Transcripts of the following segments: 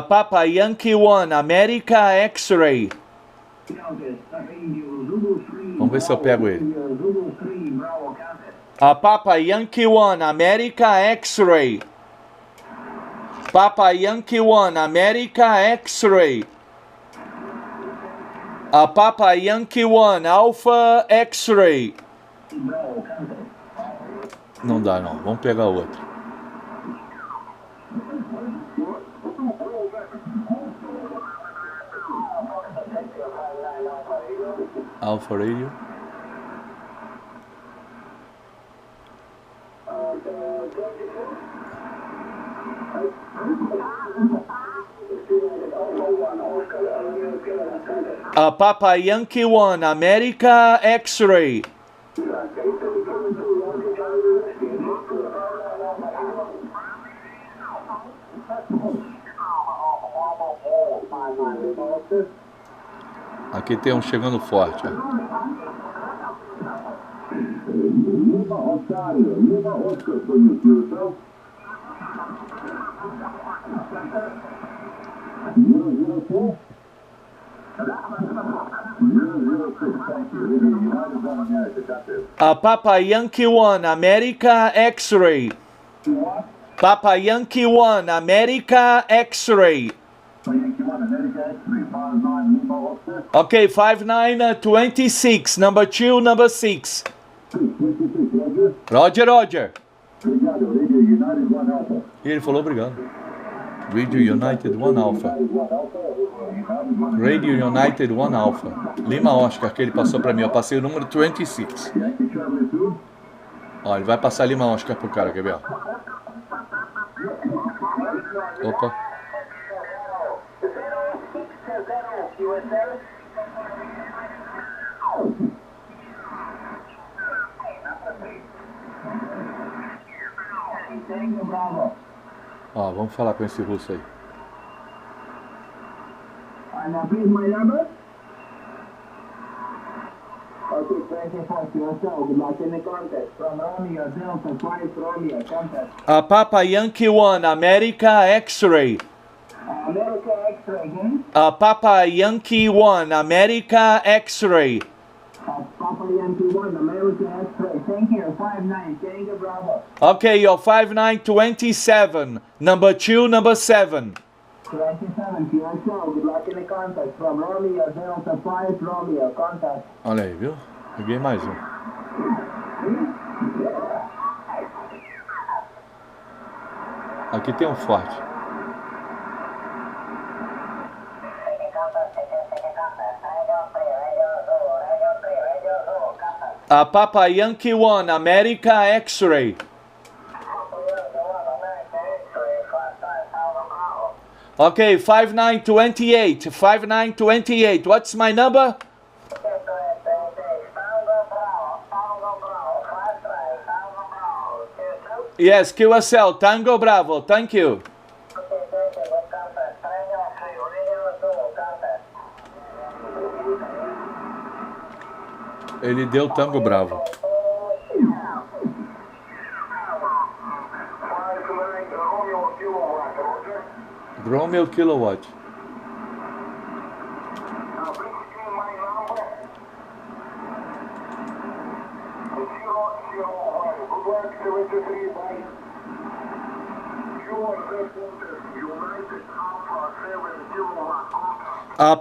Papa Yankee 1, America X-Ray. Vamos ver se eu pego ele. Papa Yankee 1, America X-Ray. Papa Yankee 1, America X-Ray. Papa Yankee 1, Alpha X-Ray. Não dá não, vamos pegar outro. Alpha Radio. Papa Yankee 1, America X-Ray. Aqui tem um chegando forte. Papa Yankee 1, America X-Ray. Papa Yankee 1, America X-Ray. Okay, 5926, number 2, number 6. Roger, Roger. E ele falou obrigado. Radio United 1 Alpha. Radio United 1 Alpha. Lima Oscar, que ele passou para mim. Eu passei o número 26. Ó, ele vai passar Lima Oscar pro cara, quer ver? Opa. Ó, vamos falar com esse russo aí. Papa Yankee 1, America X-Ray. America X-Ray. Papa Yankee 1, America X-Ray. Papa Yankee 1, America X-Ray. Thank you. 59, Tango Bravo. Okay, you're 5927, number 2, number 7. 27, QSL. Good luck in the contact. From Romeo, Delta 5, Romeo, contact. Olha aí, viu? Peguei mais um. Aqui tem um forte. Papa Yankee 1, America X-Ray. Okay, 5928, 5928. What's my number? Yes, QSL, Tango Bravo, thank you. Ele deu Tango Bravo. Romeo Kilowatt.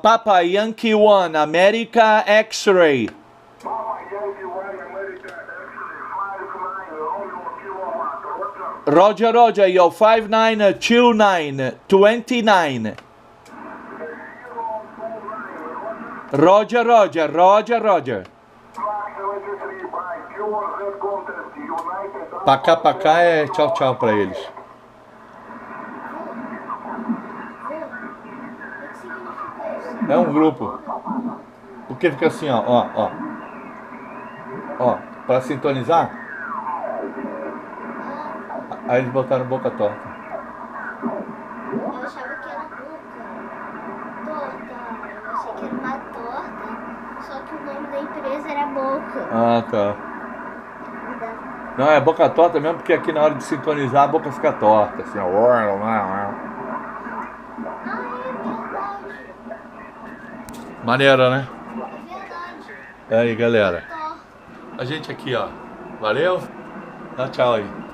Papa Yankee 1, America X-Ray. Roger, Roger, you're 5929, 29. Roger, Roger, Roger, Roger. Pra cá é tchau, tchau pra eles. É um grupo. Porque fica assim, ó. Ó, pra sintonizar. Aí eles botaram boca torta. Eu achava que era português era boca. Ah, tá. Não, é boca torta mesmo, porque aqui na hora de sintonizar a boca fica torta, assim, ó. Ah, é verdade. Maneira, né? É verdade. É aí, galera. Torta. A gente aqui, ó. Valeu? Dá tchau aí.